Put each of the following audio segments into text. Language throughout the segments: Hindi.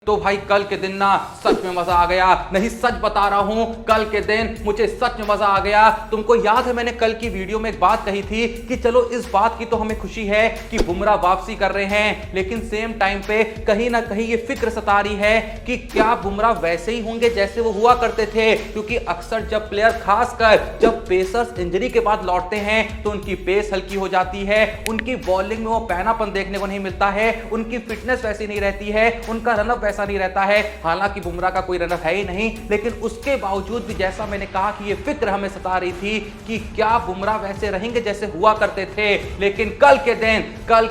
तो भाई कल के दिन ना सच में मजा आ गया। नहीं सच बता रहा हूं, कल के दिन मुझे सच में मजा आ गया। तुमको याद है मैंने कल की वीडियो में एक बात कही थी कि चलो इस बात की तो हमें खुशी है कि बुमराह वापसी कर रहे हैं, लेकिन सेम टाइम पे कहीं ना कहीं ये फिक्र सता रही है कि क्या बुमराह वैसे ही होंगे जैसे वो हुआ करते थे। क्योंकि अक्सर जब प्लेयर, खासकर जब पेसर्स इंजरी के बाद लौटते हैं तो उनकी पेस हल्की हो जाती है, उनकी बॉलिंग में वो पहनापन देखने को नहीं मिलता है, उनकी फिटनेस वैसी नहीं रहती है, उनका रनअप ऐसा नहीं रहता है। हालांकि बुमराह का कोई रनअप है ही नहीं, लेकिन उसके बावजूद भी जैसा मैंने कहा कि ये फिक्र हमें सता रही थी कि क्या बुमराह वैसे रहेंगे जैसे हुआ करते थे। लेकिन कल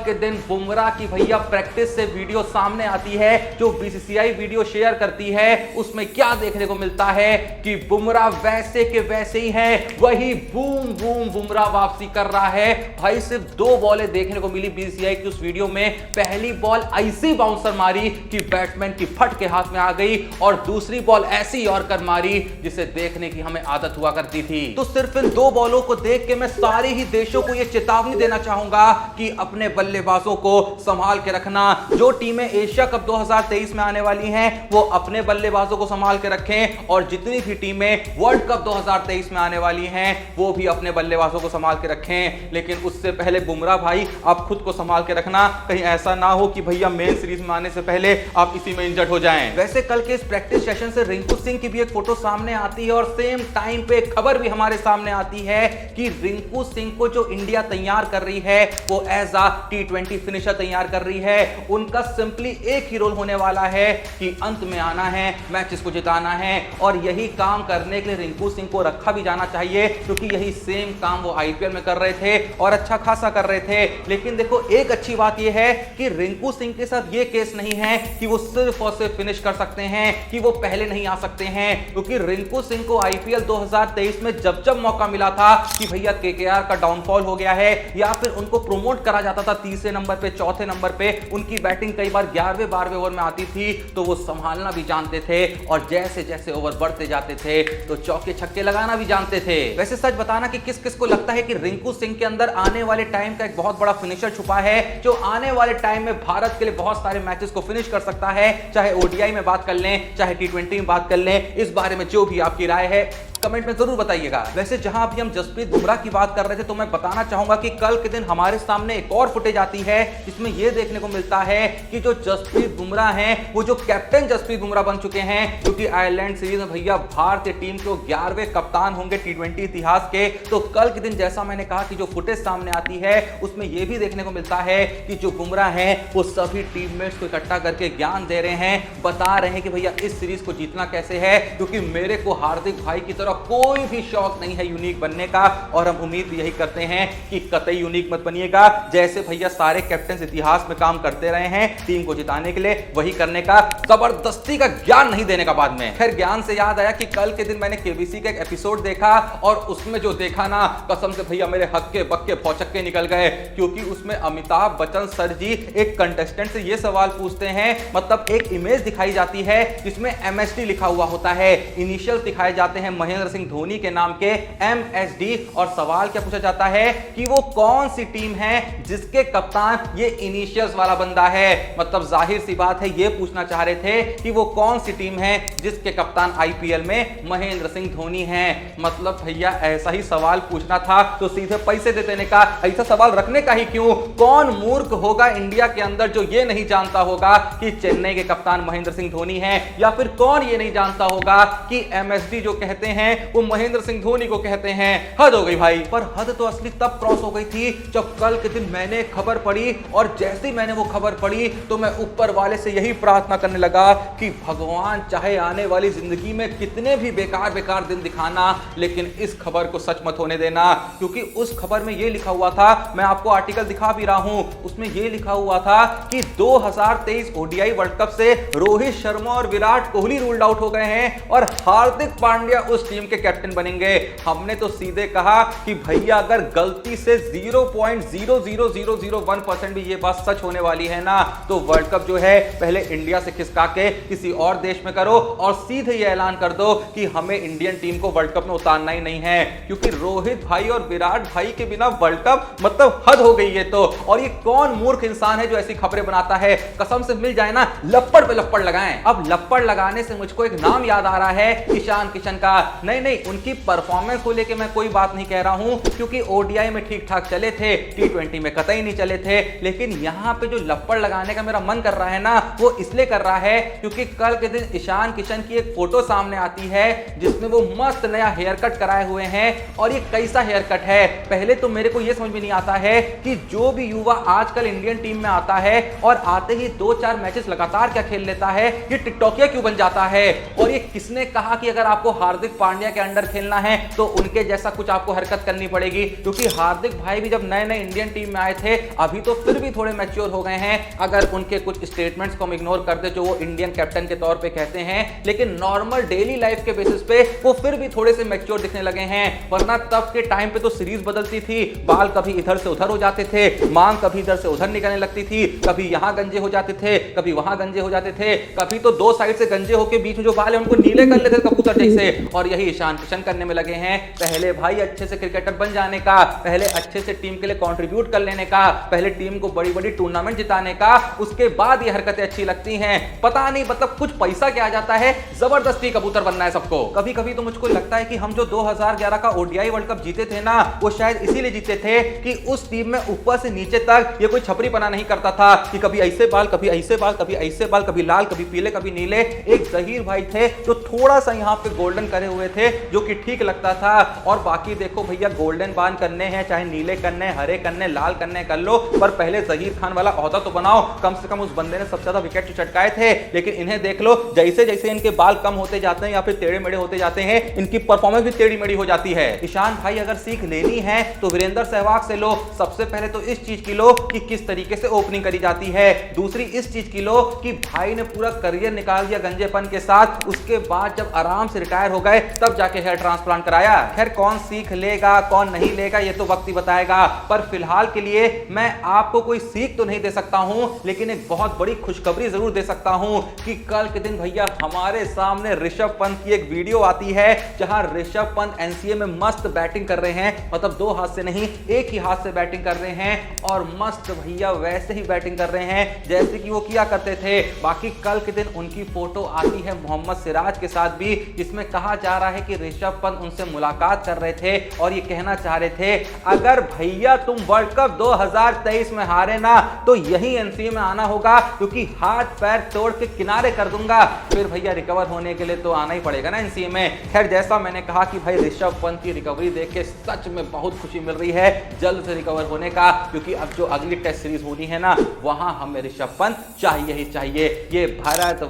के दिन बुमराह की भैया प्रैक्टिस से वीडियो सामने आती है, जो बीसीसीआई वीडियो शेयर करती है, उसमें क्या देखने को मिलता है कि बुमराह वैसे के वैसे ही हैं। वही बूम बूम बुमराह वापसी कर रहा है। भाई सिर्फ 2 बॉलें देखने को मिली बीसीसीआई की उस वीडियो में। पहली बॉल ऐसी बाउंसर मारी कि बैट्समैन की फट के हाथ में आ गई, और दूसरी बॉल ऐसी यॉर्कर मारी जिसे देखने की हमें आदत हुआ करती थी। तो सिर्फ इन 2 बॉलों को देख के मैं सारे ही देशों को यह चेतावनी देना चाहूंगा कि अपने बल्लेबाजों को संभाल के रखना। जो टीमें एशिया कप 2023 में आने वाली हैं वो अपने बल्लेबाजों को संभाल के रखें, और जितनी भी टीमें वर्ल्ड कप 2023 में आने वाली हैं वो भी अपने बल्लेबाजों को संभाल के रखें। लेकिन उससे पहले बुमराह भाई आप खुद को संभाल के रखना, कहीं ऐसा ना हो कि भैया मेन सीरीज में आने से पहले आप इसी में इंजर्ड हो जाएं। वैसे कल के इस प्रैक्टिस सेशन से रिंकू सिंह की भी एक फोटो सामने आती है, और सेम टाइम पे खबर भी हमारे सामने आती है कि रिंकू सिंह को जो इंडिया तैयार कर रही है वो एज अ T20 फिनिशर तैयार कर रही है। उनका सिंपली एक ही रोल होने वाला है कि अंत में आना है, मैचेस को जिताना है, और यही काम करने के लिए रिंकू सिंह को रखा भी जाना चाहिए, क्योंकि यही सेम काम वो आईपीएल में कर रहे थे और अच्छा खासा कर रहे थे। लेकिन देखो एक अच्छी बात यह है कि रिंकू सिंह के साथ ये केस नहीं है कि वो सिर्फ और सिर्फ फिनिश कर सकते हैं, कि वो पहले नहीं आ सकते हैं। क्योंकि रिंकू सिंह को आईपीएल 2023 में जब जब मौका मिला था कि भैया केकेआर का डाउनफॉल हो गया है, या फिर उनको प्रमोट करा जाता था तीसरे नंबर पे, चौथे नंबर पे, उनकी बैटिंग कई बार 11वें 12वें ओवर में आती थी, तो वो संभालना भी जानते थे, और जैसे जैसे ओवर बढ़ते जाते थे तो चौके छक्के लगाना भी जानते थे। वैसे सच बताना कि किस किस को लगता है कि रिंकू सिंह के अंदर आने वाले टाइम का एक बहुत बड़ा फिनिशर छुपा है, जो आने वाले टाइम में भारत के लिए बहुत सारे मैचेस को फिनिश कर सकता है। चाहे ओडीआई में बात कर लें, चाहे T20 में बात कर लें, इस बारे में जो भी आपकी राय है कमेंट में जरूर बताइएगा। वैसे जहां अभी हम जसप्रीत बुमराह की बात कर रहे थे, तो मैं बताना चाहूंगा कि कल के दिन हमारे सामने एक और फुटेज आती है, जिसमें यह देखने को मिलता है कि जो जसप्रीत बुमराह हैं वो जो कैप्टन जसप्रीत बुमराह बन चुके हैं, क्योंकि आयरलैंड सीरीज में भैया भारतीय टीम के 11वें कप्तान होंगे T20 इतिहास के। तो कल के दिन जैसा मैंने कहा कि जो फुटेज सामने आती है उसमें यह भी देखने को मिलता है कि जो बुमराह हैं वो सभी टीममेट्स को इकट्ठा करके ज्ञान दे रहे हैं, बता रहे हैं कि भैया इस सीरीज को जीतना कैसे है, क्योंकि मेरे को हार्दिक भाई की तरह कोई भी शौक नहीं है यूनिक बनने का, और हम उम्मीद भी यही करते हैं कि कतई यूनिक मत बनिएगा। जैसे भैया सारे कैप्टन इतिहास में काम करते रहे हैं टीम को जिताने के लिए, वही करने का, जबरदस्ती का ज्ञान नहीं देने का बाद में। खैर ज्ञान से याद आया कि कल के दिन मैंने केबीसी का एक एपिसोड देखा, और उसमें जो देखा ना, कसम से भैया मेरे हक्के बक्के भौचक्के निकल गए। क्योंकि उसमें अमिताभ बच्चन सर जी एक कंटेस्टेंट से ये सवाल पूछते हैं, मतलब एक इमेज दिखाई जाती है जिसमें MSD लिखा हुआ होता है, इनिशियल दिखाए जाते हैं महेंद्र सिंह धोनी के नाम के MSD, और सवाल क्या पूछा जाता है कि वो कौन सी टीम है जिसके कप्तान ये इनिशियल्स वाला बंदा है। मतलब जाहिर सी बात है ये पूछना चाह रहे थे कि वो कौन सी टीम है जिसके कप्तान आईपीएल में महेंद्र सिंह धोनी हैं। मतलब भैया ऐसा ही सवाल पूछना था तो सीधे पैसे दे देने का, ऐसा सवाल रखने का ही क्यों। कौन मूर्ख होगा इंडिया के अंदर जो ये नहीं जानता होगा कि चेन्नई के कप्तान महेंद्र सिंह धोनी हैं, या फिर कौन ये नहीं जानता होगा कि MSD जो कहते हैं वो महेंद्र सिंह धोनी को कहते हैं। हद हो गई भाई। पर हद तो असली तब क्रॉस हो गई थी जब कल के दिन मैंने खबर पढ़ी, और जैसे ही मैंने वो खबर पढ़ी तो मैं ऊपर वाले से यही प्रार्थना करने लगा कि भगवान चाहे आने वाली जिंदगी में कितने भी बेकार बेकार दिन दिखाना, लेकिन इस खबर को सच मत होने देना। क्योंकि उस खबर में ये लिखा हुआ था, मैं आपको आर्टिकल दिखा भी रहा हूं, उसमें ये लिखा हुआ था कि 2023 ओडीआई वर्ल्ड कप से रोहित शर्मा और विराट कोहली रूल्ड आउट हो गए हैं, और हार्दिक पांड्या उस टीम टीम के कैप्टन बनेंगे। हमने तो सीधे कहा कि भैया अगर गलती से 0.00001% भी ये बात सच होने वाली है ना, तो वर्ल्ड कप जो है पहले इंडिया से खिसका के किसी और देश में करो और सीधे ये ऐलान कर दो कि हमें इंडियन टीम को वर्ल्ड कप में उतारना ही नहीं है, क्योंकि रोहित भाई और विराट भाई के बिना वर्ल्ड कप मतलब हद हो गई है। तो और ये कौन मूर्ख इंसान है जो ऐसी खबरें बनाता है? कसम से मिल जाए ना, लप्पड़ पे लप्पड़ लगाएं। अब लप्पड़ लगाने से मुझको एक नाम याद आ रहा है, ईशान किशन का। नहीं, उनकी परफॉर्मेंस को लेके मैं कोई बात नहीं कह रहा हूं, क्योंकि ओडीआई में ठीक ठाक चले थे, T20 में कतई नहीं चले थे। लेकिन यहां पे जो लप्पड़ लगाने का मेरा मन कर रहा है ना, वो इसलिए कर रहा है क्योंकि कल के दिन ईशान किशन की एक फोटो सामने आती है जिसमें वो मस्त नया हेयर कट कराए हुए हैं। और ये कैसा हेयर कट है? पहले तो मेरे को ये समझ में नहीं आता है कि जो भी युवा आजकल इंडियन टीम में आता है और आते ही 2-4 मैचेस लगातार क्या खेल लेता है, ये टिकटॉकिया क्यों बन जाता है? और ये किसने कहा कि अगर आपको हार्दिक पांड्या के अंडर खेलना है तो उनके जैसा कुछ आपको हरकत करनी पड़ेगी? क्योंकि हार्दिक भाई भी जब नए इंडियन टीम में आए थे, अभी तो फिर भी थोड़े मैच्योर हो गए हैं, अगर उनके कुछ स्टेटमेंट्स को हम इग्नोर कर दे जो वो इंडियन कैप्टन के तौर पे कहते हैं। लेकिन नॉर्मल डेली लाइफ के बेसिस पे वो फिर भी थोड़े से मैच्योर दिखने लगे हैं। वरना तब के टाइम पे तो सीरीज बदलती थी, बाल कभी इधर से उधर हो जाते थे, मांग कभी इधर से उधर निकलने लगती थी, कभी यहां गंजे हो जाते थे, कभी वहां गंजे हो जाते थे, कभी तो दो साइड से गंजे होके बीच में जो बाल है उनको नीले कर लेते थे कबूतर जैसे। और यही ईशान किशन करने में लगे हैं। पहले भाई अच्छे से क्रिकेटर बन जाने का, पहले अच्छे से टीम के लिए कंट्रीब्यूट कर लेने का, पहले टीम को बड़ी बड़ी टूर्नामेंट जिताने का, उसके बाद ये हरकतें अच्छी लगती हैं। पता नहीं मतलब कुछ पैसा क्या आ जाता है, जबरदस्ती कबूतर बनना है सबको। कभी कभी तो मुझको लगता है कि हम जो 2011 का ओडीआई वर्ल्ड कप जीते थे ना, वो शायद इसीलिए जीते थे कि उस टीम में ऊपर से नीचे तक ये कोई छपरीपना नहीं करता था कि कभी ऐसे बाल, कभी ऐसे बाल, कभी ऐसे बाल, कभी लाल, कभी पीले, कभी नीले। एक जहीर भाई थे जो थोड़ा सा यहाँ पे गोल्डन करे हुए थे, जो कि ठीक लगता था। और बाकी देखो भैया, गोल्डन बाल करने हैं, चाहे नीले करने, हरे करने, लाल करने, कर लो, पर पहले जहीर खान वाला ओहदा तो बनाओ। कम से कम उस बंदे ने सबसे ज्यादा विकेट चटकाए थे। लेकिन इन्हें देख लो, जैसे जैसे इनके बाल कम होते जाते हैं या फिर टेढ़े मेढ़े होते जाते हैं, इनकी परफॉर्मेंस भी टेढ़ी मेढ़ी हो जाती है। ईशान भाई अगर सीख लेनी है तो वीरेंद्र सहवाग से लो। सबसे पहले तो इस चीज की लो कि किस तरीके से ओपनिंग करी जाती है। दूसरी इस चीज की लो कि भाई ने पूरा करियर निकाल दिया गंजेपन के साथ, उसके बाद जब आराम से रिटायर हो गए तब जाके हेयर ट्रांसप्लांट कराया। खैर कौन सीख लेगा कौन नहीं लेगा ये तो वक्त ही बताएगा, पर फिलहाल के लिए मैं आपको कोई सीख तो नहीं दे सकता हूं, लेकिन एक बहुत बड़ी खुशखबरी जरूर दे सकता हूं कि कल के दिन भैया हमारे सामने ऋषभ पंत की एक वीडियो आती है जहां ऋषभ पंत एनसीए में मस्त बैटिंग कर रहे हैं, मतलब दो हाथ से नहीं एक ही हाथ से बैटिंग कर रहे हैं और मस्त भैया वैसे ही बैटिंग कर रहे हैं जैसे कि वो किया करते थे। बाकी कल के दिन उनकी फोटो आती है मोहम्मद सिराज के साथ भी, जिसमें कहा जा रहा है कि ऋषभ पंत उनसे मुलाकात कर रहे थे और ये कहना चाह रहे थे अगर भैया तुम वर्ल्ड कप 2023 में हारे ना तो यही एनसीए में आना होगा, क्योंकि हाथ पैर तोड़ के किनारे कर दूंगा। फिर भैया रिकवर होने के लिए तो आना ही पड़ेगा ना एनसीए में। खैर जैसा मैंने कहा कि भाई ऋषभ पंत की रिकवरी देख के सच में बहुत खुशी मिल रही है, जल्द से रिकवर होने का, क्योंकि अब जो अगली टेस्ट सीरीज होनी है ना वहां हमें ऋषभ पंत चाहिए ही चाहिए। ये भारत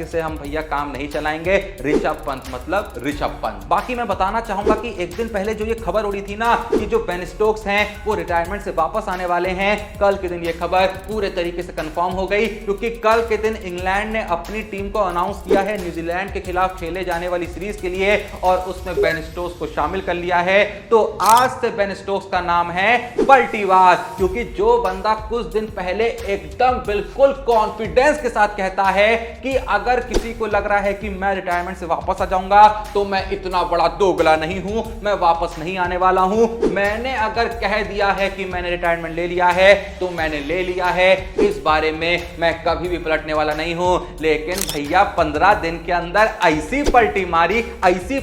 से हम भैया काम नहीं चलाएंगे, ऋषभ पंत मतलब ऋषभ पंत। बाकी मैं बताना चाहूंगा कि एक दिन पहले जो ये खबर उड़ी थी ना कि जो बेन स्टोक्स हैं वो रिटायरमेंट से वापस आने वाले हैं, कल के दिन ये खबर पूरे तरीके से कंफर्म हो गई, क्योंकि कल के दिन इंग्लैंड ने अपनी टीम को अनाउंस किया है न्यूजीलैंड के खिलाफ खेले जाने वाली सीरीज के लिए और उसमें बेन स्टोक्स को शामिल कर लिया है। तो आज से बेन स्टोक्स का नाम है पलटीबाज, क्योंकि जो बंदा कुछ दिन पहले एकदम बिल्कुल कॉन्फिडेंस के साथ कहता है कि अगर किसी को लग रहा है कि मैं रिटायरमेंट से वापस आ जाऊंगा तो मैं इतना बड़ा दोगला नहीं हूं, मैं वापस नहीं आने वाला हूं। मैंने अगर कह दिया है कि मैंने रिटायरमेंट ले लिया है तो मैंने ले लिया है, इस बारे में मैं कभी भी पलटने वाला नहीं हूं। लेकिन भैया 15 दिन के अंदर ऐसी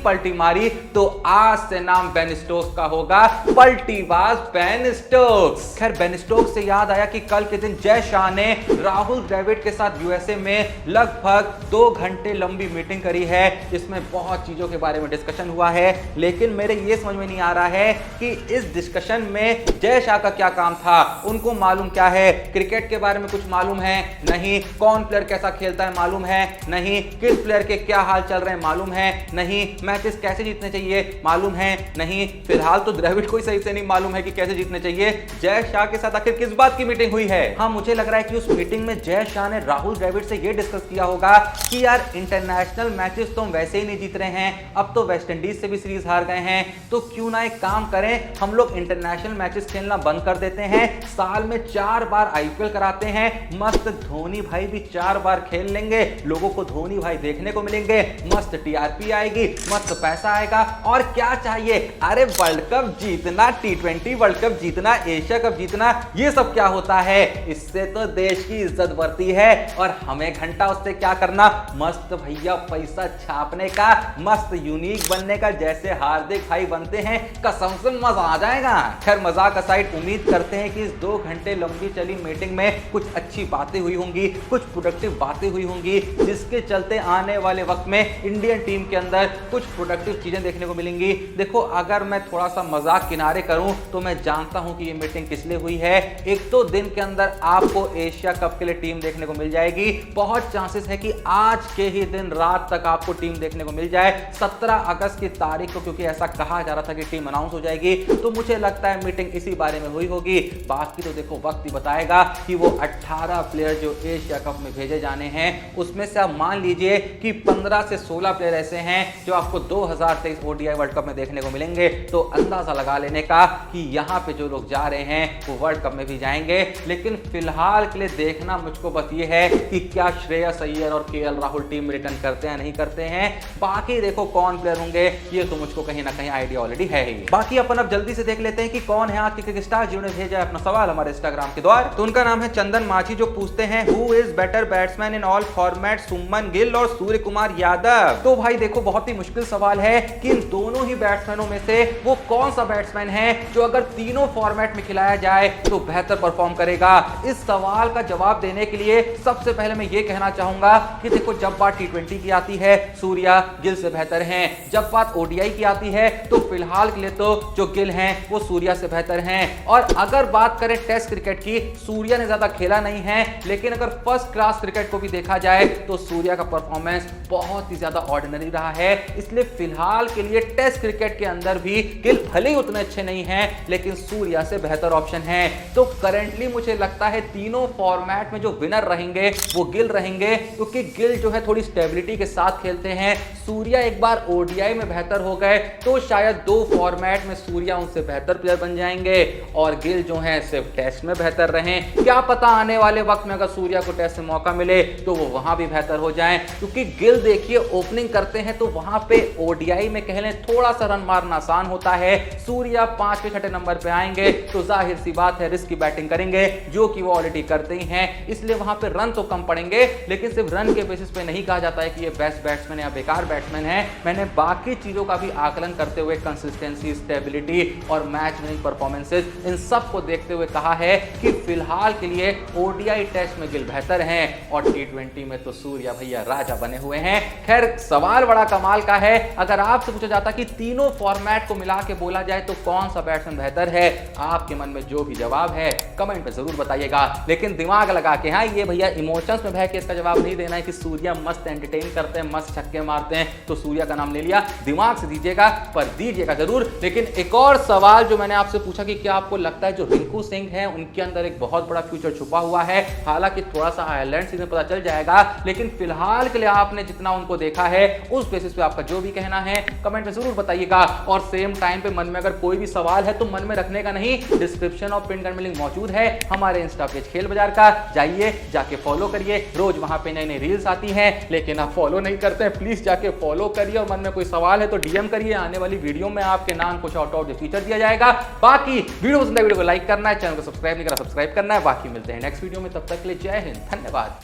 पलटी मारी तो आज से नाम बेन स्टोक्स का होगा पलटीबाज बेन स्टोक्स। खैर बेन स्टोक्स से याद आया कि कल के दिन जय शाह ने राहुल द्रविड़ के साथ यूएसए में लगभग 2 घंटे लंबी मीटिंग करी है, जिसमें बहुत चीजों के बारे में डिस्कशन हुआ है। लेकिन मेरे ये समझ में नहीं आ रहा है कि इस डिस्कशन में जय शाह का क्या काम था, उनको मालूम क्या है, क्रिकेट के बारे में कुछ मालूम है नहीं, कौन प्लेयर कैसा खेलता है मालूम है नहीं, किस प्लेयर के क्या हाल चल रहे हैं मालूम है नहीं, मैचेस कैसे जीतने चाहिए मालूम है नहीं। फिलहाल तो द्रविड़ को सही से नहीं मालूम है कि कैसे जीतने चाहिए। जय शाह के साथ आखिर किस बात की मीटिंग हुई है? हाँ मुझे लग रहा है कि उस मीटिंग में जय शाह ने राहुल द्रविड़ से यह डिस्कस किया होगा कि यार इंटरनेशनल मैचेस तो हम वैसे ही नहीं जीत रहे हैं अब तो वेस्ट इंडीज से भी सीरीज हार गए हैं, तो क्यों ना एक काम करें, हम लोग इंटरनेशनल मैचेस खेलना बंद कर देते हैं, साल में 4 बार आईपीएल कराते हैं, मस्त धोनी भाई भी 4 बार खेल लेंगे, लोगों को धोनी भाई देखने को मिलेंगे, मस्त टीआरपी आएगी, मस्त पैसा आएगा, और क्या चाहिए। अरे वर्ल्ड कप जीतना, T20 वर्ल्ड कप जीतना, एशिया कप जीतना, ये सब क्या होता है, इससे तो देश की इज्जत बढ़ती है, और हमें घंटा उससे क्या करना, मस्त भैया पैसा छापने का, मस्त यूनिक बनने का, जैसे हार्दिक भाई बनते हैं, कसम से मजा आ जाएगा। खैर मजाक असाइड, उम्मीद करते हैं कि इस 2 घंटे लंबी चली मीटिंग में कुछ अच्छी बातें हुई होंगी, कुछ प्रोडक्टिव बातें हुई होंगी, जिसके चलते आने वाले वक्त में इंडियन टीम के अंदर कुछ प्रोडक्टिव चीजें देखने को मिलेंगी। देखो अगर मैं थोड़ा सा मजाक किनारे करूं तो मैं जानता हूं कि ये मीटिंग किस लिए हुई है। एक तो दिन के अंदर आपको एशिया कप के लिए टीम देखने को मिल जाएगी, बहुत चांसेस है कि आज के ही दिन रात तक आपको टीम देखने को मिल जाए, 17 अगस्त की तारीख को, क्योंकि ऐसा कहा जा रहा था कि टीम अनाउंस हो जाएगी, तो मुझे लगता है मीटिंग इसी बारे में हुई होगी। बाकी तो देखो वक्त ही बताएगा कि वो 18 प्लेयर जो एशिया कप में भेजे जाने हैं, उसमें से आप मान लीजिए कि 15 से 16 प्लेयर ऐसे हैं जो आपको 2023 ओडीआई वर्ल्ड कप में देखने को मिलेंगे। तो अंदाजा लगा लेने का कि यहाँ पे जो लोग जा रहे हैं वो वर्ल्ड कप में भी जाएंगे। लेकिन फिलहाल के लिए देखना मुझको बस ये है कि क्या श्रेयस अय्यर और केएल राहुल टीम में रिटर्न करते हैं नहीं करते हैं। बाकी देखो कौन प्लेयर होंगे ये तो मुझको कहीं ना कहीं आइडिया ऑलरेडी है ही। बाकी अपन अब जल्दी से देख लेते हैं कि कौन है आज के क्रिकेट स्टार जिन्होंने भेजा है अपना सवाल हमारे इंस्टाग्राम के द्वारा। तो उनका नाम है चंदन माझी, जो पूछते हैं who is better batsman in all format, Shubman Gill और सूर्य कुमार यादव। तो भाई देखो बहुत ही मुश्किल सवाल है कि इन दोनों ही बैट्समैनों में से वो कौन सा बैट्समैन है जो अगर तीनों फॉर्मेट में खिलाया जाए तो बेहतर परफॉर्म करेगा। इस सवाल का जवाब देने के लिए सबसे पहले मैं ये कहना चाहूंगा कि देखो जब बात T20 की आती है सूर्या गिल से बेहतर हैं, जब बात ओडीआई की आती है तो फिलहाल के लिए तो जो गिल हैं वो सूर्या से बेहतर हैं। और अगर बात करें टेस्ट क्रिकेट की, सूर्या ने ज्यादा खेला नहीं है, लेकिन अगर फर्स्ट क्लास क्रिकेट को भी देखा जाए तो सूर्या का परफॉर्मेंस बहुत ही ज्यादा ऑर्डिनरी रहा है। इसलिए फिलहाल के लिए टेस्ट क्रिकेट के अंदर भी गिल भले ही उतने अच्छे नहीं हैं, लेकिन सूर्या से बेहतर ऑप्शन है। तो करंटली मुझे लगता है तीनों फॉर्मेट में जो विनर रहेंगे वो गिल रहेंगे, क्योंकि गिल जो है थोड़ी स्टेबिलिटी के साथ खेलते हैं। सूर्या एक बार ओडीआई में बेहतर हो गए तो शायद 2 फॉर्मेट में सूर्या उनसे बेहतर प्लेयर बन जाएंगे और गिल जो है सिर्फ टेस्ट में बेहतर रहें। क्या पता आने वाले वक्त में अगर सूर्या को टेस्ट में मौका मिले तो वो वहां भी बेहतर हो जाएं, क्योंकि गिल देखिए ओपनिंग करते हैं तो वहां पे ओडीआई में कह लें थोड़ा सा रन मारना आसान होता है। सूर्या 5 6 नंबर पे आएंगे तो जाहिर सी बात है रिस्क की बैटिंग करेंगे, जो कि वो ऑलरेडी करते ही हैं, इसलिए वहां पे रन तो कम पड़ेंगे, लेकिन सिर्फ रन के बेसिस पे नहीं कहा जाता है कि ये बेस्ट बैट्समैन या बेकार बैट्समैन है। मैंने बाकी चीजों का भी आकलन करते हुए कंसिस्टेंसी, स्टेबिलिटी और मैच विनिंग परफॉर्मेंसेस, इन सब को देखते हुए कहा है कि फिलहाल के लिए ओडीआई टेस्ट में गिल बेहतर हैं और T20 में तो सूर्या भैया राजा बने हुए हैं। खैर सवाल बड़ा कमाल का है, अगर आपसे पूछा जाता कि तीनों फॉर्मेट को मिला के बोला जाए तो कौन सा बैट्समैन बेहतर है, आपके मन में जो भी जवाब है कमेंट में जरूर बताइएगा। लेकिन दिमाग लगा के, हाँ ये भैया इमोशंस में बह के इसका जवाब नहीं देना है कि सूर्या मस्त एंटरटेन करते हैं, मस्त छक्के मारते हैं तो सूर्या का नाम ले लिया। दिमाग से दीजिएगा पर दीजिएगा जरूर। लेकिन एक और सवाल जो मैंने आपसे पूछा कि क्या आपको लगता है जो रिंकू सिंह है उनके अंदर एक बहुत बड़ा फ्यूचर छुपा हुआ है। हालांकि थोड़ा सा आयरलैंड सीरीज में पता चल जाएगा, लेकिन फिलहाल के लिए आपने जितना उनको देखा है उस बेसिस पे आपका जो भी कहना है कमेंट में जरूर बताइएगा। और सेम टाइम पे मन में अगर कोई भी सवाल है तो मन में रखने का नहीं, डिस्क्रिप्शन और पिन करने में लिंक मौजूद है हमारे इंस्टा पेज खेल बाजार का, जाइए जाके फॉलो करिए। रोज वहां पे नई नई रील्स आती हैं, लेकिन आप फॉलो नहीं करते हैं, प्लीज जाके फॉलो करिए। और मन में कोई सवाल है तो डीएम करिए, आने वाली वीडियो में आपके नाम को शॉर्ट आउट फीचर दिया जाएगा। बाकी वीडियो पसंद है वीडियो को लाइक करना है, चैनल को सब्सक्राइब नहीं करा सब्सक्राइब करना है। बाकी मिलते हैं नेक्स्ट वीडियो में, तब तक के लिए जय हिंद, धन्यवाद।